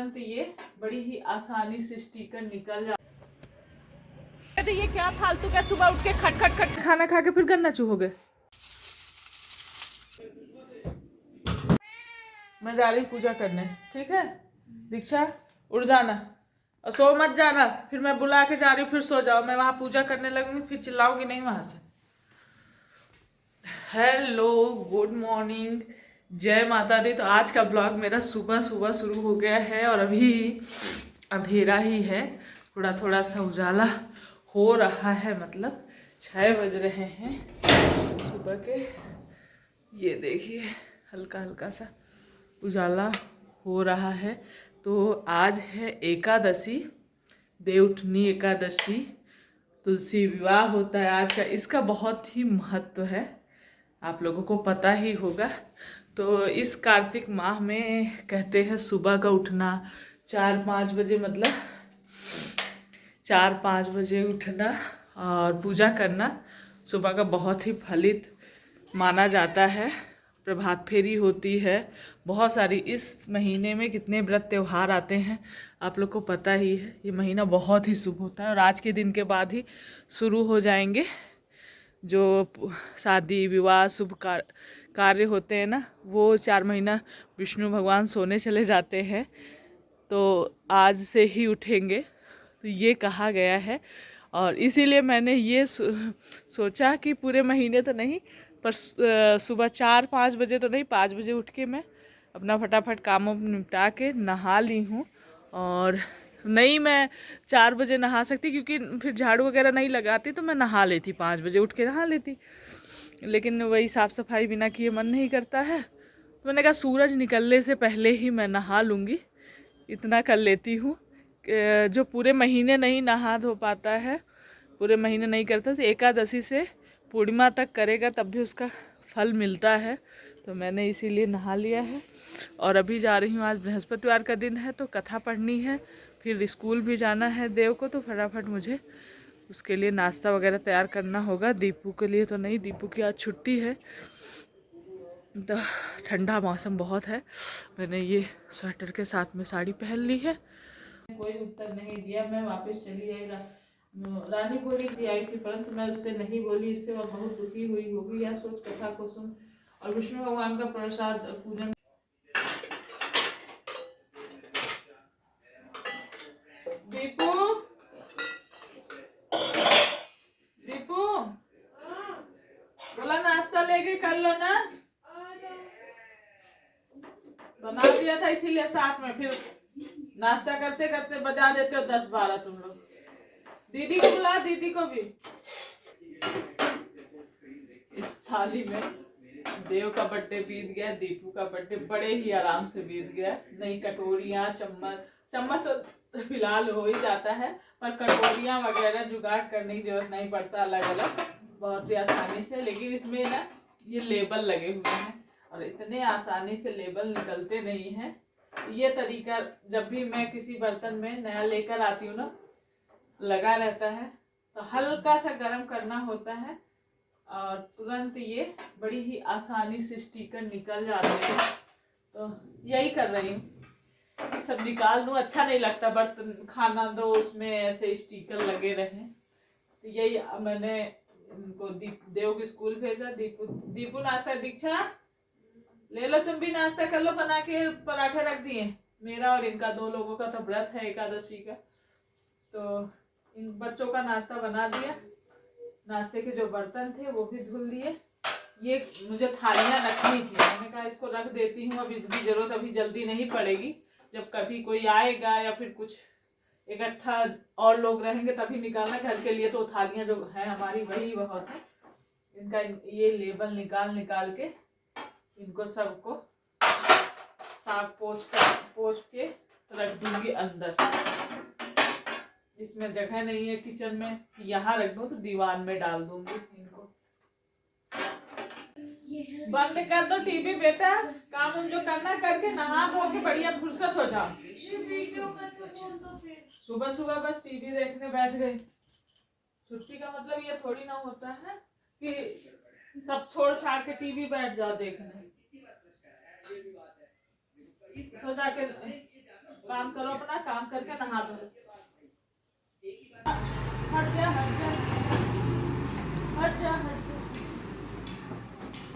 तुरंत ये बड़ी ही आसानी से स्टिकर निकल जाता है। तो ये क्या फालतू का सुबह उठ के खट खट खट खाना खा के फिर गन्ना चूहोगे। मैं जा रही पूजा करने, ठीक है दीक्षा, उड़ जाना और सो मत जाना, फिर मैं बुला के जा रही हूँ फिर सो जाओ। मैं वहां पूजा करने लगूंगी फिर चिल्लाऊंगी नहीं वहां से। हेलो गुड मॉर्निंग, जय माता दी। तो आज का ब्लॉग मेरा सुबह सुबह शुरू हो गया है और अभी अंधेरा ही है, थोड़ा थोड़ा सा उजाला हो रहा है, मतलब 6 बज रहे हैं सुबह के। ये देखिए हल्का हल्का सा उजाला हो रहा है। तो आज है एकादशी, देवउठनी एकादशी, तुलसी विवाह होता है आज का। इसका बहुत ही महत्व है, आप लोगों को पता ही होगा। तो इस कार्तिक माह में कहते हैं सुबह का उठना 4-5 बजे, मतलब 4-5 बजे उठना और पूजा करना सुबह का बहुत ही फलित माना जाता है। प्रभात फेरी होती है, बहुत सारी। इस महीने में कितने व्रत त्यौहार आते हैं आप लोग को पता ही है। ये महीना बहुत ही शुभ होता है और आज के दिन के बाद ही शुरू हो जाएंगे जो शादी विवाह शुभ कार्य होते हैं ना, वो 4 महीना विष्णु भगवान सोने चले जाते हैं, तो आज से ही उठेंगे, तो ये कहा गया है। और इसीलिए मैंने ये सोचा कि पूरे महीने तो नहीं, पर सुबह 4-5 बजे तो नहीं, 5 बजे उठ के मैं अपना फटाफट कामों निपटा के नहा ली हूँ। और नहीं मैं 4 बजे नहा सकती क्योंकि फिर झाड़ू वगैरह नहीं लगाती, तो मैं नहा लेती, 5 बजे उठ के नहा लेती, लेकिन वही साफ़ सफाई बिना किए मन नहीं करता है। तो मैंने कहा सूरज निकलने से पहले ही मैं नहा लूँगी, इतना कर लेती हूँ। जो पूरे महीने नहीं नहा धो पाता है, पूरे महीने नहीं करता, तो एकादशी से पूर्णिमा तक करेगा तब भी उसका फल मिलता है। तो मैंने इसीलिए नहा लिया है और अभी जा रही हूँ। आज बृहस्पतिवार का दिन है तो कथा पढ़नी है, फिर स्कूल भी जाना है देव को, तो फटाफट मुझे उसके लिए नाश्ता वगैरह तैयार करना होगा। दीपू के लिए तो नहीं, दीपू की आज छुट्टी है। तो ठंडा मौसम बहुत है, मैंने ये स्वेटर के साथ में साड़ी पहन ली है। कोई उत्तर नहीं दिया, मैं वापस चली आई। रानी बोली थी आई थी, परंतु मैं उससे नहीं बोली, इससे वह बहुत दुखी हुई होगी। यह सोच कथा को सुन और विष्णु भगवान का प्रसाद पूजन। दीपू दीपू बोला नाश्ता लेके कर लो ना, बना दिया था इसीलिए साथ में, फिर नाश्ता करते करते बजा देते हो 10-12 तुम लोग। दीदी को बुला, दीदी को भी। इस थाली में देव का बर्थडे बीत गया, दीपू का बर्थडे बड़े ही आराम से बीत गया। नई कटोरियाँ, चम्मच तो फिलहाल हो ही जाता है, पर कटोरियाँ वगैरह जुगाड़ करने की जरूरत नहीं पड़ता, अलग अलग बहुत ही आसानी से। लेकिन इसमें ना ये लेबल लगे हुए हैं और इतने आसानी से लेबल निकलते नहीं हैं। ये तरीका जब भी मैं किसी बर्तन में नया लेकर आती हूँ ना, लगा रहता है, तो हल्का सा गर्म करना होता है और तुरंत ये बड़ी ही आसानी से स्टिकर निकल जाते हैं। तो यही कर रही हूँ कि सब निकाल दूँ, अच्छा नहीं लगता बर्तन खाना दो उसमें ऐसे स्टिकर लगे रहें। तो यही मैंने उनको देव के स्कूल भेजा। दीपू नाश्ता, दीक्षा ले लो, तुम भी नाश्ता कर लो, बना के पराठे रख दिए। मेरा और इनका 2 लोगों का तो व्रत है एकादशी का, तो इन बच्चों का नाश्ता बना दिया। नाश्ते के जो बर्तन थे वो भी धुल दिए। ये मुझे थालियाँ रखनी थी, मैंने कहा इसको रख देती हूँ, अभी इसकी जरूरत अभी जल्दी नहीं पड़ेगी, जब कभी कोई आएगा या फिर कुछ इकट्ठा और लोग रहेंगे तभी निकालना। घर के लिए तो थालियाँ जो है हमारी वही बहुत है। इनका ये लेबल निकाल के इनको सबको साफ पोंछ के रख दूंगी अंदर। जिसमें जगह नहीं है किचन में यहाँ रख दूँ, तो दीवार में डाल दूंगी इनको। बंद कर दो टीवी बेटा, काम जो करना करके नहा धो के बढ़िया फुर्सत हो जाओ। सुबह सुबह बस टीवी देखने बैठ गए। छुट्टी का मतलब ये थोड़ी ना होता है कि सब छोड़ छाड़ के टीवी बैठ जाओ देखने। तो जाके काम करो अपना, काम करके नहा दो। हट जा हट जा हट जा हट जा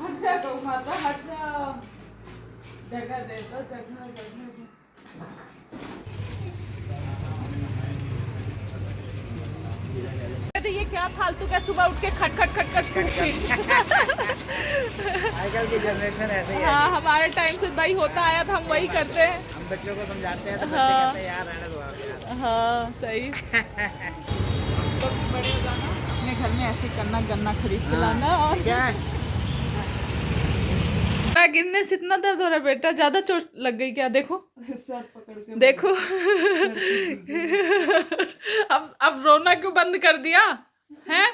हट जा गौ माता, हट जा। जगह दे दो, जगह जगह। ये क्या फालतू का सुबह उठ के खट खट खट खट आजकल की जनरेशन ऐसे ही है। हाँ, हमारे टाइम से भाई होता आया था, हम वही करते हैं। हम बच्चों को समझाते हैं तो बच्चे हाँ। कहते हैं यार रहने दो आप यार। हाँ सही। तो बड़े हो जाना, अपने घर में ऐसे करना, गन्ना खरीद के लाना। और क्या गिरने से इतना दर्द हो रहा है बेटा, ज्यादा चोट लग गई क्या? देखो सर पकड़ के देखो। अब रोना क्यों बंद कर दिया है?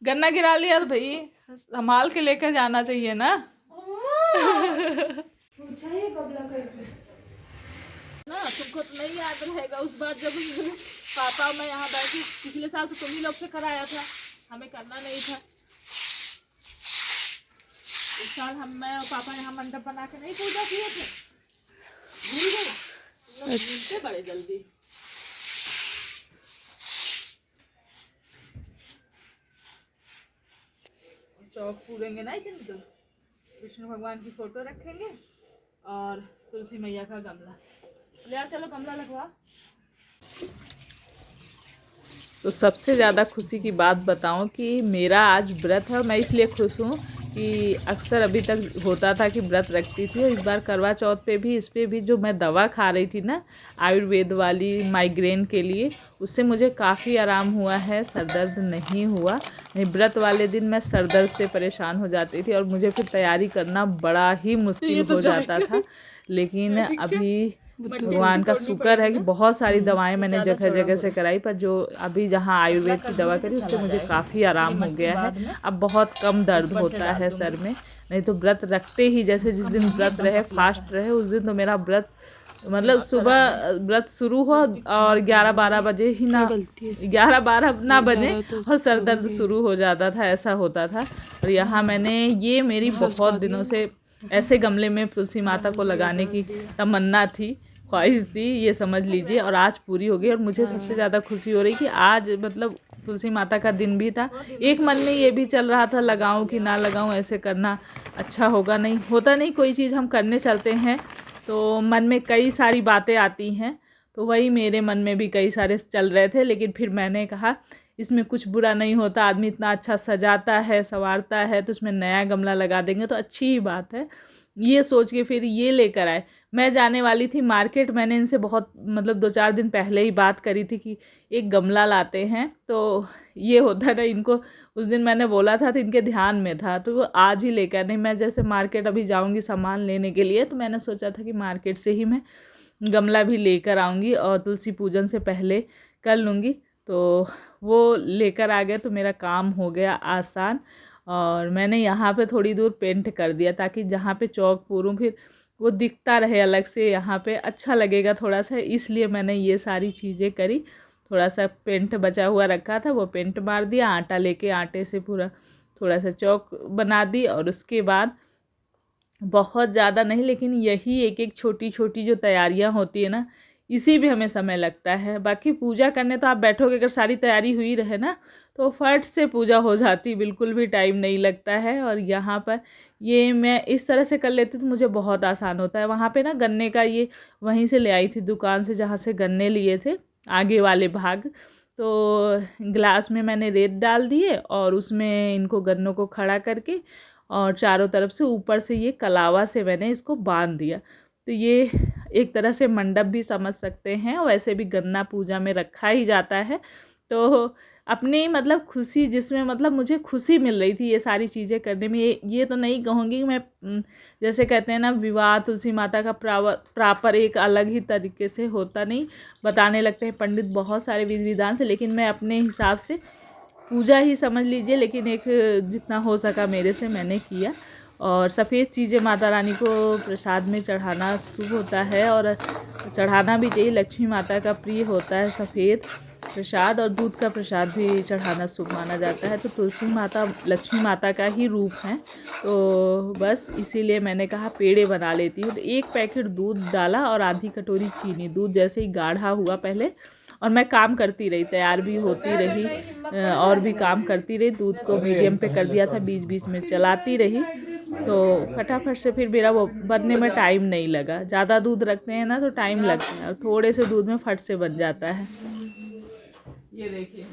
गन्ना गिरा लिया तो भाई संभाल के लेकर जाना चाहिए ना। ना तुमको तो नहीं याद रहेगा उस बार जब पापा मैं यहाँ बैठी, पिछले साल तो तुम ही लोग से कराया था, हमें करना नहीं था। इस साल मैं और पापा यहाँ मंडप बना के नहीं पूजा किए थे, भूल गए? भूलते बड़े जल्दी। चौक पूरेंगे ना इतने तो, विष्णु भगवान की फोटो रखेंगे और तुलसी मैया का गमला ले आ। चलो गमला लगवा। तो सबसे ज़्यादा खुशी की बात बताऊं कि मेरा आज व्रत है, और मैं इसलिए खुश हूँ कि अक्सर अभी तक होता था कि व्रत रखती थी, और इस बार करवा चौथ पे भी, इस पे भी जो मैं दवा खा रही थी ना आयुर्वेद वाली माइग्रेन के लिए, उससे मुझे काफ़ी आराम हुआ है, सर दर्द नहीं हुआ। नहीं, व्रत वाले दिन मैं सर दर्द से परेशान हो जाती थी और मुझे फिर तैयारी करना बड़ा ही मुश्किल हो जाता था। लेकिन अभी भगवान का शुक्र है कि बहुत सारी दवाएं मैंने जगह जगह से कराई, पर जो अभी जहाँ आयुर्वेद की दवा करी उससे मुझे काफ़ी आराम हो गया है। अब बहुत कम दर्द होता है सर में। नहीं तो व्रत रखते ही, जैसे जिस दिन व्रत रहे, फास्ट रहे, उस दिन तो मेरा व्रत मतलब सुबह व्रत शुरू हो और 11-12 बजे ही ना, 11-12 ना बजे और सर दर्द शुरू हो जाता था, ऐसा होता था। और यहाँ मैंने, ये मेरी बहुत दिनों से ऐसे गमले में तुलसी माता को लगाने की तमन्ना थी, ख्वाहिश थी, ये समझ लीजिए, और आज पूरी हो गई। और मुझे सबसे ज़्यादा खुशी हो रही कि आज मतलब तुलसी माता का दिन भी था। एक मन में ये भी चल रहा था लगाऊं कि ना लगाऊं, ऐसे करना अच्छा होगा, नहीं होता, नहीं कोई चीज़ हम करने चलते हैं तो मन में कई सारी बातें आती हैं, तो वही मेरे मन में भी कई सारे चल रहे थे। लेकिन फिर मैंने कहा इसमें कुछ बुरा नहीं होता, आदमी इतना अच्छा सजाता है, संवारता है, तो उसमें नया गमला लगा देंगे तो अच्छी ही बात है। ये सोच के फिर ये लेकर आए। मैं जाने वाली थी मार्केट, मैंने इनसे बहुत मतलब 2-4 दिन पहले ही बात करी थी कि एक गमला लाते हैं, तो ये होता है ना, इनको उस दिन मैंने बोला था तो इनके ध्यान में था, तो वो आज ही लेकर, नहीं मैं जैसे मार्केट अभी जाऊंगी सामान लेने के लिए, तो मैंने सोचा था कि मार्केट से ही मैं गमला भी लेकर आऊँगी और तुलसी पूजन से पहले कर लूँगी। तो वो लेकर आ गए तो मेरा काम हो गया आसान। और मैंने यहाँ पे थोड़ी दूर पेंट कर दिया ताकि जहाँ पे चौक पूरूँ फिर वो दिखता रहे अलग से, यहाँ पे अच्छा लगेगा थोड़ा सा, इसलिए मैंने ये सारी चीज़ें करी। थोड़ा सा पेंट बचा हुआ रखा था, वो पेंट मार दिया, आटा लेके आटे से पूरा थोड़ा सा चौक बना दी। और उसके बाद बहुत ज़्यादा नहीं, लेकिन यही एक एक छोटी छोटी जो तैयारियां होती है ना, इसी में हमें समय लगता है। बाकी पूजा करने तो आप बैठोगे, अगर सारी तैयारी हुई रहे ना तो फट से पूजा हो जाती, बिल्कुल भी टाइम नहीं लगता है। और यहाँ पर ये मैं इस तरह से कर लेती तो मुझे बहुत आसान होता है। वहाँ पे ना गन्ने का ये वहीं से ले आई थी दुकान से, जहाँ से गन्ने लिए थे आगे वाले भाग, तो ग्लास में मैंने रेत डाल दिए और उसमें इनको गन्नों को खड़ा करके और चारों तरफ से ऊपर से ये कलावा से मैंने इसको बांध दिया। तो ये एक तरह से मंडप भी समझ सकते हैं, वैसे भी गन्ना पूजा में रखा ही जाता है। तो अपनी मतलब खुशी, जिसमें मतलब मुझे खुशी मिल रही थी ये सारी चीज़ें करने में। ये तो नहीं कहूँगी कि मैं जैसे कहते हैं ना विवाह तुलसी माता का प्रॉपर एक अलग ही तरीके से होता, नहीं बताने लगते हैं पंडित बहुत सारे विधि विधान से, लेकिन मैं अपने हिसाब से पूजा ही समझ लीजिए, लेकिन एक जितना हो सका मेरे से मैंने किया। और सफ़ेद चीज़ें माता रानी को प्रसाद में चढ़ाना शुभ होता है और चढ़ाना भी चाहिए, लक्ष्मी माता का प्रिय होता है सफ़ेद। प्रसाद और दूध का प्रसाद भी चढ़ाना शुभ माना जाता है। तो तुलसी माता लक्ष्मी माता का ही रूप है, तो बस इसीलिए मैंने कहा पेड़े बना लेती हूँ। तो 1 पैकेट दूध डाला और आधी कटोरी चीनी। दूध जैसे ही गाढ़ा हुआ पहले, और मैं काम करती रही, तैयार भी होती रही और भी काम करती रही। दूध को मीडियम पे कर दिया था, बीच बीच में चलाती रही, तो फटाफट से फिर मेरा वो बनने में टाइम नहीं लगा। ज़्यादा दूध रखते हैं ना तो टाइम लगता है, और थोड़े से दूध में फट से बन जाता है। ये देखिए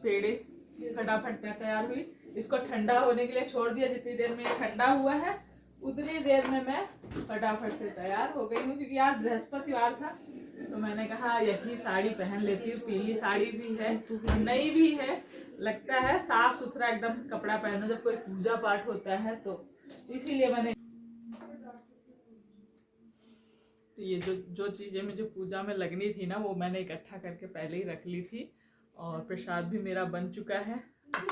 पेड़े फटाफट में तैयार हुई। इसको ठंडा होने के लिए छोड़ दिया। जितनी देर में ये ठंडा हुआ है उतनी देर में मैं फटाफट से तैयार हो गई हूँ, क्योंकि आज बृहस्पतिवार था तो मैंने कहा यही साड़ी पहन लेती हूँ। पीली साड़ी भी है, नई भी है, लगता है साफ सुथरा एकदम कपड़ा पहनो जब कोई पूजा पाठ होता है, तो इसीलिए मैंने ये जो चीज़ें मुझे पूजा में लगनी थी ना वो मैंने इकट्ठा करके पहले ही रख ली थी। और प्रसाद भी मेरा बन चुका है।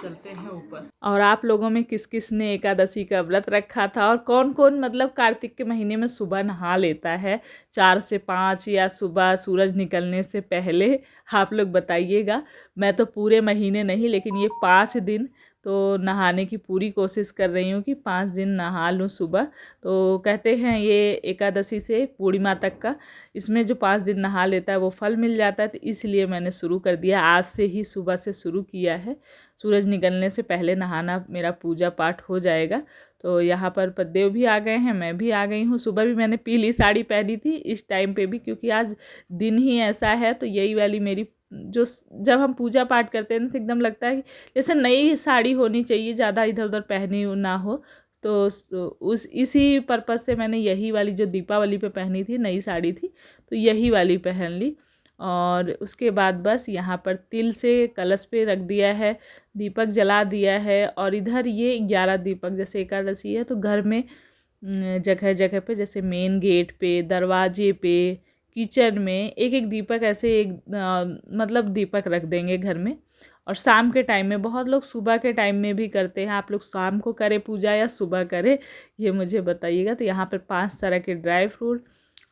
चलते हैं ऊपर। और आप लोगों में किस किस ने एकादशी का व्रत रखा था, और कौन कौन मतलब कार्तिक के महीने में सुबह नहा लेता है 4 से 5 या सुबह सूरज निकलने से पहले, आप लोग बताइएगा। मैं तो पूरे महीने नहीं, लेकिन ये 5 दिन तो नहाने की पूरी कोशिश कर रही हूँ कि 5 दिन नहा लूँ सुबह। तो कहते हैं ये एकादशी से पूर्णिमा तक का, इसमें जो 5 दिन नहा लेता है वो फल मिल जाता है। तो इसलिए मैंने शुरू कर दिया, आज से ही सुबह से शुरू किया है। सूरज निकलने से पहले नहाना मेरा पूजा पाठ हो जाएगा। तो यहाँ पर पतिदेव भी आ गए हैं, मैं भी आ गई हूँ। सुबह भी मैंने पीली साड़ी पहनी थी इस टाइम पे भी, क्योंकि आज दिन ही ऐसा है। तो यही वाली मेरी जो जब हम पूजा पाठ करते हैं तो एकदम लगता है कि जैसे नई साड़ी होनी चाहिए, ज़्यादा इधर उधर पहनी ना हो। तो उस इसी पर्पज़ से मैंने यही वाली जो दीपावली पे पहनी थी नई साड़ी थी, तो यही वाली पहन ली। और उसके बाद बस यहाँ पर तिल से कलश पे रख दिया है, दीपक जला दिया है। और इधर ये 11 दीपक, जैसे एकादशी है तो घर में जगह जगह पे, जैसे मेन गेट पे, दरवाजे पे, किचन में एक एक दीपक ऐसे मतलब दीपक रख देंगे घर में। और शाम के टाइम में, बहुत लोग सुबह के टाइम में भी करते हैं। आप लोग शाम को करें पूजा या सुबह करें, ये मुझे बताइएगा। तो यहाँ पर 5 तरह के ड्राई फ्रूट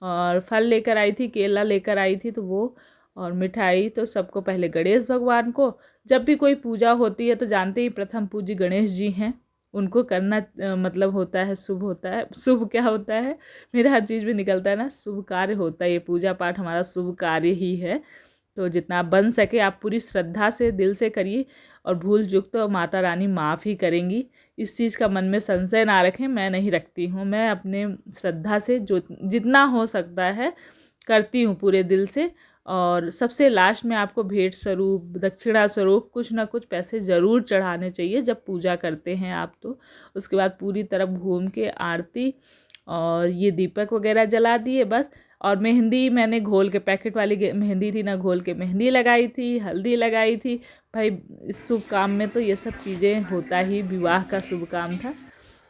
और फल लेकर आई थी, केला लेकर आई थी, तो वो और मिठाई। तो सबको पहले गणेश भगवान को, जब भी कोई पूजा होती है तो जानते ही प्रथम पूज्य गणेश जी हैं, उनको करना मतलब होता है शुभ होता है। शुभ क्या होता है, मेरा हर चीज़ में निकलता है ना, शुभ कार्य होता है। ये पूजा पाठ हमारा शुभ कार्य ही है। तो जितना बन सके आप पूरी श्रद्धा से दिल से करिए, और भूल चूक तो माता रानी माफ़ ही करेंगी। इस चीज़ का मन में संशय ना रखें, मैं नहीं रखती हूँ। मैं अपने श्रद्धा से जो जितना हो सकता है करती हूँ पूरे दिल से। और सबसे लास्ट में आपको भेंट स्वरूप, दक्षिणा स्वरूप कुछ ना कुछ पैसे ज़रूर चढ़ाने चाहिए जब पूजा करते हैं आप। तो उसके बाद पूरी तरफ घूम के आरती और ये दीपक वगैरह जला दिए बस। और मेहंदी मैंने घोल के, पैकेट वाली मेहंदी थी ना, घोल के मेहंदी लगाई थी, हल्दी लगाई थी। भाई इस शुभ काम में तो ये सब चीज़ें होता ही, विवाह का शुभ काम था।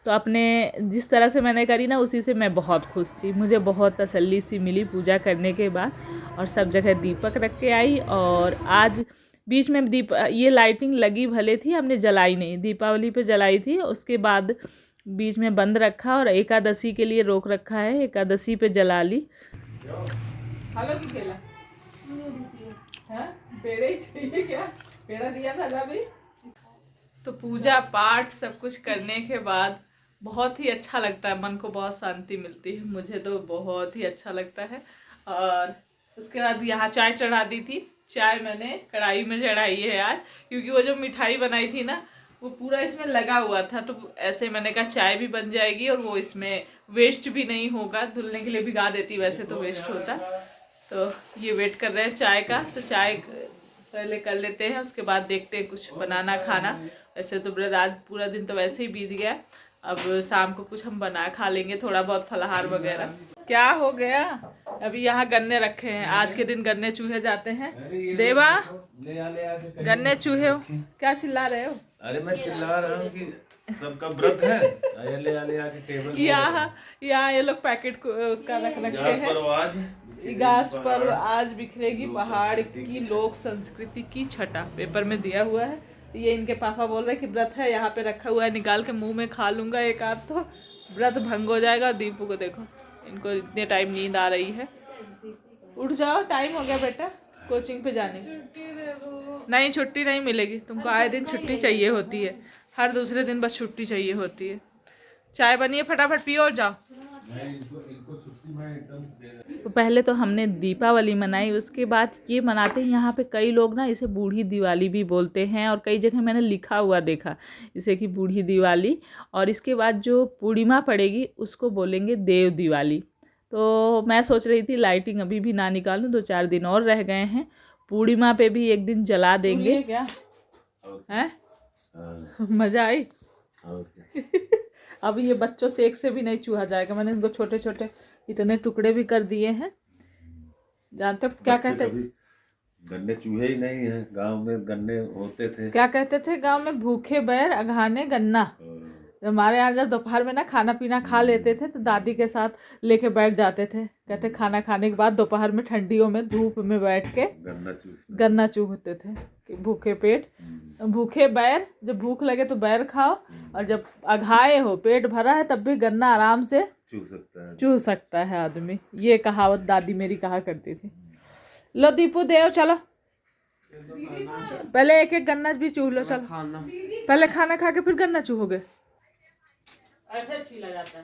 तो अपने जिस तरह से मैंने करी ना, उसी से मैं बहुत खुश थी। मुझे बहुत तसल्ली सी मिली पूजा करने के बाद। और सब जगह दीपक रख के आई। और आज बीच में ये लाइटिंग लगी भले थी, हमने जलाई नहीं, दीपावली पे जलाई थी। उसके बाद बीच में बंद रखा और एकादशी के लिए रोक रखा है, एकादशी पे जला ली। हेलो की केला है, पेड़े ही चाहिए क्या? पेड़ा दिया था ना अभी। तो पूजा पाठ सब कुछ करने के बाद बहुत ही अच्छा लगता है, मन को बहुत शांति मिलती है। मुझे तो बहुत ही अच्छा लगता है। और उसके बाद यहाँ चाय चढ़ा दी थी। चाय मैंने कढ़ाई में चढ़ाई है आज, क्योंकि वो जो मिठाई बनाई थी ना वो पूरा इसमें लगा हुआ था। तो ऐसे मैंने कहा चाय भी बन जाएगी और वो इसमें वेस्ट भी नहीं होगा। धुलने के लिए भिगा देती, वैसे तो वेस्ट होता। तो ये वेट कर रहे हैं चाय का, तो चाय पहले कर लेते हैं, उसके बाद देखते हैं कुछ बनाना खाना। वैसे तो व्रत आज पूरा दिन तो वैसे ही बीत गया, अब शाम को कुछ हम बना खा लेंगे, थोड़ा बहुत फलाहार वगैरह। क्या हो गया? अभी यहाँ गन्ने रखे हैं, आज के दिन गन्ने चूहे जाते हैं। देवा गन्ने चूहे हो क्या चिल्ला रहे हो? अरे मैं चिल्ला रहा हूँ कि सबका व्रत है। ले आके टेबल यहाँ ये लोग पैकेट को उसका रख रखे हैं। घास पर आज बिखरेगी पहाड़ की लोक संस्कृति की छटा, पेपर में दिया हुआ है। ये इनके पापा बोल रहे हैं कि व्रत है, यहाँ पे रखा हुआ है, निकाल के मुंह में खा लूंगा एक आध तो व्रत भंग हो जाएगा। दीपू को देखो, इनको इतने टाइम नींद आ रही है। उठ जाओ, टाइम हो गया बेटा। कोचिंग पे जाने की। नहीं, छुट्टी नहीं मिलेगी तुमको, आए दिन छुट्टी चाहिए होती है, हर दूसरे दिन बस छुट्टी चाहिए होती है। चाय बनी है, फटाफट पियो और जाओ। तो पहले तो हमने दीपावली मनाई, उसके बाद ये मनाते हैं यहाँ पे कई लोग ना, इसे बूढ़ी दिवाली भी बोलते हैं, और कई जगह मैंने लिखा हुआ देखा इसे कि बूढ़ी दिवाली। और इसके बाद जो पूर्णिमा पड़ेगी उसको बोलेंगे देव दिवाली। तो मैं सोच रही थी लाइटिंग अभी भी ना निकालूं, 2-4 दिन और रह गए हैं, पूर्णिमा पे भी एक दिन जला देंगे। क्या है मज़ा आई? अब ये बच्चों से एक से भी नहीं चूहा जाएगा। मैंने इनको छोटे छोटे इतने टुकड़े भी कर दिए हैं। जानते हो क्या कहते हैं? गन्ने चूहे ही नहीं है, गांव में गन्ने होते थे। क्या कहते थे गांव में? भूखे बैर अघाने गन्ना। हमारे यहाँ जब दोपहर में ना खाना पीना खा लेते थे तो दादी के साथ लेके बैठ जाते थे, कहते खाना खाने के बाद दोपहर में ठंडियों में धूप में बैठ के गन्ना चूहते थे कि भूखे पेट भूखे बैर, जब भूख लगे तो बैर खाओ, और जब अघाए हो पेट भरा है तब भी गन्ना आराम से चूह सकता है आदमी। ये कहावत दादी मेरी कहा करती थी। लो दीपू देव, चलो पहले एक एक गन्ना भी चूह लो। चलो पहले खाना खा के फिर गन्ना चूहोगे। ऐसे छीला जाता है,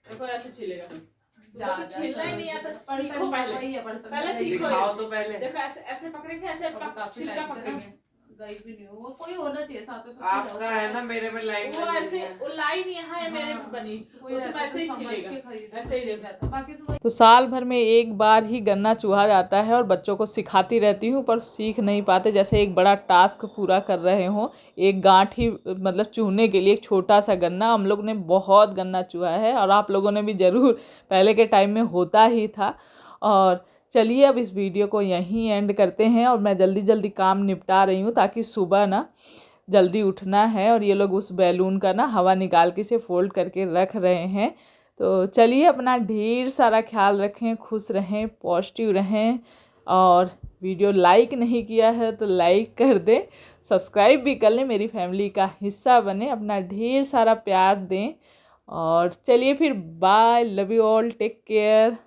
देखो ऐसे छीलेगा। तो छीलना ही नहीं आता, सीखो पहले सीखो। तो पहले देखो ऐसे पकड़ेंगे, ऐसे छिलका पकड़ेंगे। गई भी नहीं हो, कोई होना चाहिए साथ में। आपका है ना, मेरे में लाइन वो ऐसे, वो लाइन यहाँ है मेरे में बनी, तो तुम ऐसे ही छिलेगा, ऐसे ही देखा। बाकी तो साल भर में एक बार ही गन्ना चूहा जाता है, और बच्चों को सिखाती रहती हूँ पर सीख नहीं पाते, जैसे एक बड़ा टास्क पूरा कर रहे हों। एक गांठ ही मतलब चूहने के लिए एक छोटा सा गन्ना। हम लोग ने बहुत गन्ना चूहा है, और आप लोगों ने भी ज़रूर, पहले के टाइम में होता ही था। और चलिए अब इस वीडियो को यहीं एंड करते हैं, और मैं जल्दी जल्दी काम निपटा रही हूँ ताकि सुबह ना जल्दी उठना है। और ये लोग उस बैलून का ना हवा निकाल के इसे फोल्ड करके रख रहे हैं। तो चलिए अपना ढेर सारा ख्याल रखें, खुश रहें, पॉजिटिव रहें, और वीडियो लाइक नहीं किया है तो लाइक कर दें, सब्सक्राइब भी कर लें, मेरी फैमिली का हिस्सा बने, अपना ढेर सारा प्यार दें। और चलिए फिर bye, love you all, take care.